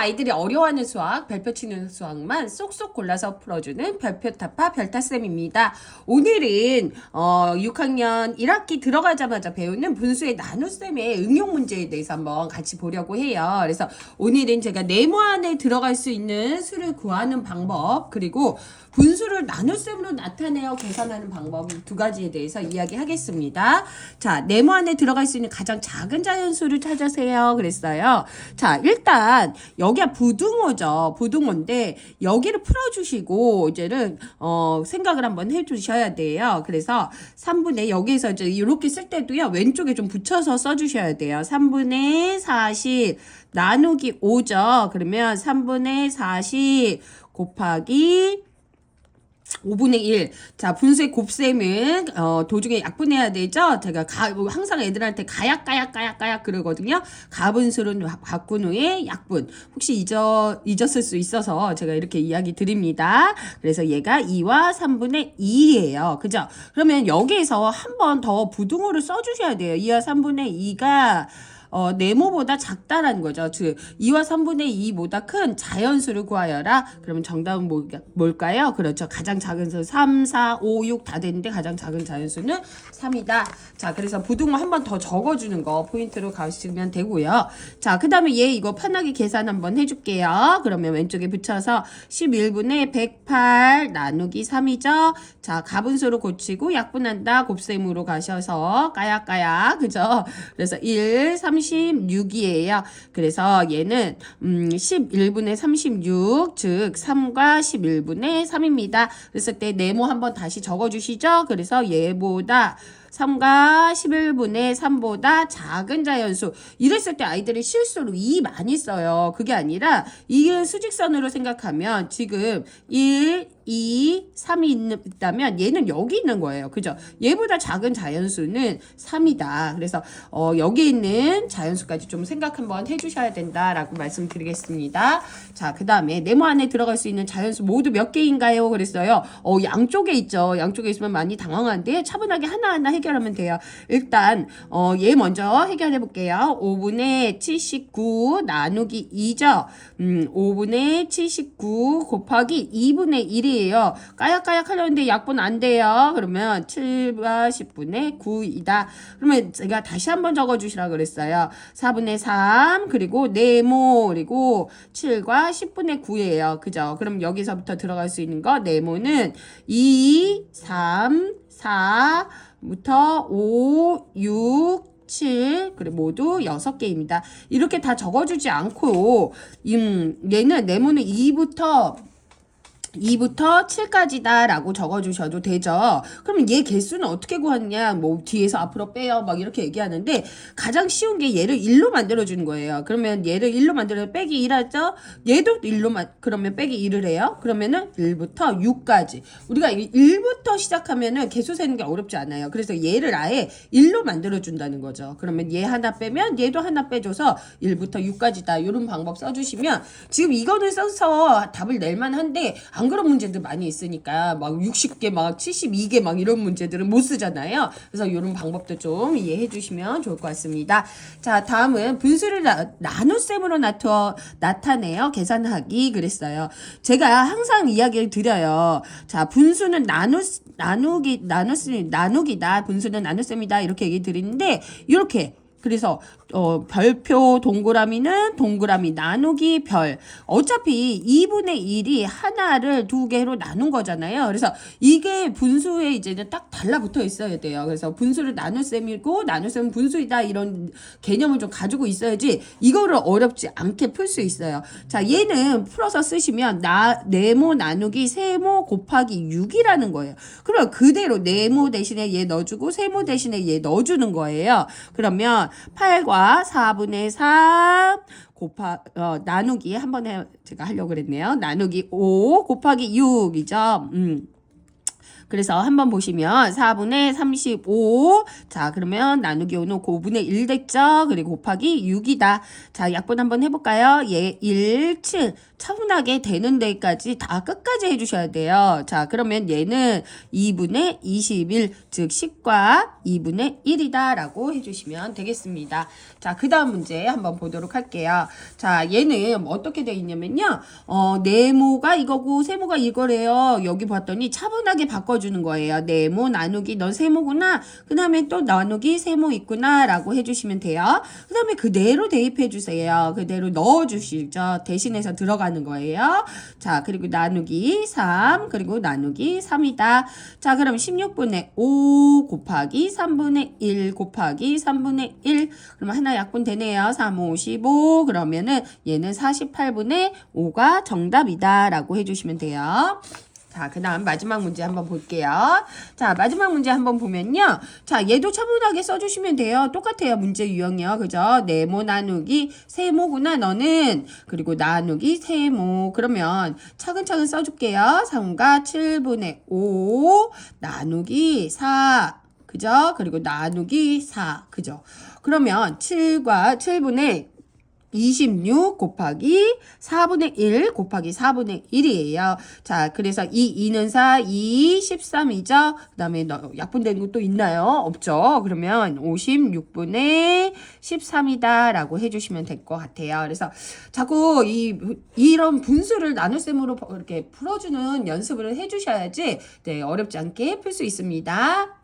아이들이 어려워하는 수학, 별표 치는 수학만 쏙쏙 골라서 풀어주는 별표타파 별타쌤입니다. 오늘은 6학년 1학기 들어가자마자 배우는 분수의 나눗셈의 응용 문제에 대해서 한번 같이 보려고 해요. 그래서 오늘은 제가 네모 안에 들어갈 수 있는 수를 구하는 방법, 그리고 분수를 나눗셈으로 나타내어 계산하는 방법 두 가지에 대해서 이야기하겠습니다. 자, 네모 안에 들어갈 수 있는 가장 작은 자연수를 찾으세요. 그랬어요. 자, 일단 여기가 부등호죠. 부등호인데 여기를 풀어주시고 이제는 생각을 한번 해주셔야 돼요. 그래서 3분의 여기에서 이제 이렇게 쓸 때도요, 왼쪽에 좀 붙여서 써주셔야 돼요. 3분의 40 나누기 5죠. 그러면 3분의 40 곱하기 5분의 1. 자, 분수의 곱셈은 도중에 약분해야 되죠. 제가 항상 애들한테 가약 그러거든요. 가분수로 바꾼 후에 약분. 혹시 잊었을 수 있어서 제가 이렇게 이야기 드립니다. 그래서 얘가 2와 3분의 2예요. 그죠? 그러면 여기에서 한 번 더 부등호를 써주셔야 돼요. 2와 3분의 2가 네모보다 작다라는 거죠. 즉 2와 3분의 2보다 큰 자연수를 구하여라. 그러면 정답은 뭘까요? 그렇죠. 가장 작은 수 3, 4, 5, 6 다 됐는데 가장 작은 자연수는 3이다. 자, 그래서 부등호 한 번 더 적어주는 거 포인트로 가시면 되고요. 자, 그 다음에 얘 이거 편하게 계산 한번 해줄게요. 그러면 왼쪽에 붙여서 11분의 108 나누기 3이죠. 자, 가분수로 고치고 약분한다. 곱셈으로 가셔서 까약까약. 그죠? 그래서 1, 36이에요. 그래서 얘는 11분의 36, 즉 3과 11분의 3입니다. 그랬을 때 네모 한번 다시 적어주시죠. 그래서 얘보다 3과 11분의 3보다 작은 자연수. 이랬을 때 아이들이 실수로 2 많이 써요. 그게 아니라 이게 수직선으로 생각하면 지금 1, 2, 3이 있다면 얘는 여기 있는 거예요. 그죠? 얘보다 작은 자연수는 3이다. 그래서 여기 있는 자연수까지 좀 생각 한번 해주셔야 된다라고 말씀드리겠습니다. 자, 그 다음에 네모 안에 들어갈 수 있는 자연수 모두 몇 개인가요? 그랬어요. 양쪽에 있죠. 양쪽에 있으면 많이 당황한데 차분하게 하나하나 해결하면 돼요. 일단 얘 먼저 해결해 볼게요. 5분의 79 나누기 2죠. 5분의 79 곱하기 2분의 1이에요. 까약까약 하려는데 약분 안 돼요. 그러면 7과 10분의 9이다. 그러면 제가 다시 한번 적어주시라 그랬어요. 4분의 3 그리고 네모 그리고 7과 10분의 9예요. 그죠? 그럼 여기서부터 들어갈 수 있는 거 네모는 2, 3, 4부터 5, 6, 7, 그리고 모두 6개입니다. 이렇게 다 적어주지 않고, 얘는 네모는 2부터 7까지다 라고 적어주셔도 되죠. 그럼 얘 개수는 어떻게 구하느냐, 뭐 뒤에서 앞으로 빼요 막 이렇게 얘기하는데 가장 쉬운 게 얘를 1로 만들어주는 거예요. 그러면 얘를 1로 만들어 빼기 1 하죠. 얘도 1로 그러면 빼기 1을 해요. 그러면은 1부터 6까지 우리가 1부터 시작하면은 개수 세는 게 어렵지 않아요. 그래서 얘를 아예 1로 만들어준다는 거죠. 그러면 얘 하나 빼면 얘도 하나 빼줘서 1부터 6까지다 이런 방법 써주시면 지금 이거는 써서 답을 낼만 한데 안 그런 문제들 많이 있으니까 막 60개 막 72개 막 이런 문제들은 못 쓰잖아요. 그래서 이런 방법도 좀 이해해 주시면 좋을 것 같습니다. 자, 다음은 분수를 나눗셈으로 나타내어 계산하기 그랬어요. 제가 항상 이야기를 드려요. 자, 분수는 나누기다. 분수는 나눗셈이다. 이렇게 얘기 드리는데 이렇게 그래서 별표 동그라미는 동그라미 나누기 별. 어차피 2분의 1이 하나를 두 개로 나눈 거잖아요. 그래서 이게 분수에 이제는 딱 달라붙어 있어야 돼요. 그래서 분수를 나눗셈이고 나눗셈은 분수이다 이런 개념을 좀 가지고 있어야지 이거를 어렵지 않게 풀 수 있어요. 자, 얘는 풀어서 쓰시면 네모 나누기 세모 곱하기 6이라는 거예요. 그럼 그대로 네모 대신에 얘 넣어주고 세모 대신에 얘 넣어주는 거예요. 그러면 8과 4분의 3 나누기 한 번에 제가 하려고 그랬네요. 나누기 5 곱하기 6이죠. 그래서 한번 보시면 4분의 35. 자, 그러면 나누기 5는 5분의 1 됐죠? 그리고 곱하기 6이다. 자, 약분 한번 해볼까요? 예, 1, 7. 차분하게 되는 데까지 다 끝까지 해주셔야 돼요. 자, 그러면 얘는 2분의 21, 즉 10과 2분의 1이다 라고 해주시면 되겠습니다. 자, 그 다음 문제 한번 보도록 할게요. 자, 얘는 어떻게 되어 있냐면요. 네모가 이거고 세모가 이거래요. 여기 봤더니 차분하게 바꿔주는 거예요. 네모 나누기 너 세모구나. 그 다음에 또 나누기 세모 있구나 라고 해주시면 돼요. 그 다음에 그대로 대입해 주세요. 그대로 넣어주시죠. 대신해서 들어가는 거예요. 자, 그리고 나누기 3 그리고 나누기 3이다. 자, 그럼 16분의 5 곱하기 3분의 1 곱하기 3분의 1. 그러면 하나 약분 되네요. 3, 5, 15. 그러면은 얘는 48분의 5가 정답이다 라고 해주시면 돼요. 자, 그 다음 마지막 문제 한번 볼게요. 자, 마지막 문제 한번 보면요. 자, 얘도 차분하게 써주시면 돼요. 똑같아요. 문제 유형이요. 그죠? 네모 나누기 세모구나, 너는. 그리고 나누기 세모. 그러면 차근차근 써줄게요. 3과 7분의 5 나누기 4. 그죠? 그리고 나누기 4. 그죠? 그러면 7분의 26 곱하기 4분의 1 곱하기 4분의 1이에요. 자, 그래서 2는 4, 2, 13이죠. 그 다음에 약분되는 것도 있나요? 없죠. 그러면 56분의 13이다 라고 해주시면 될 것 같아요. 그래서 자꾸 이런 분수를 나눗셈으로 이렇게 풀어주는 연습을 해주셔야지 네, 어렵지 않게 풀 수 있습니다.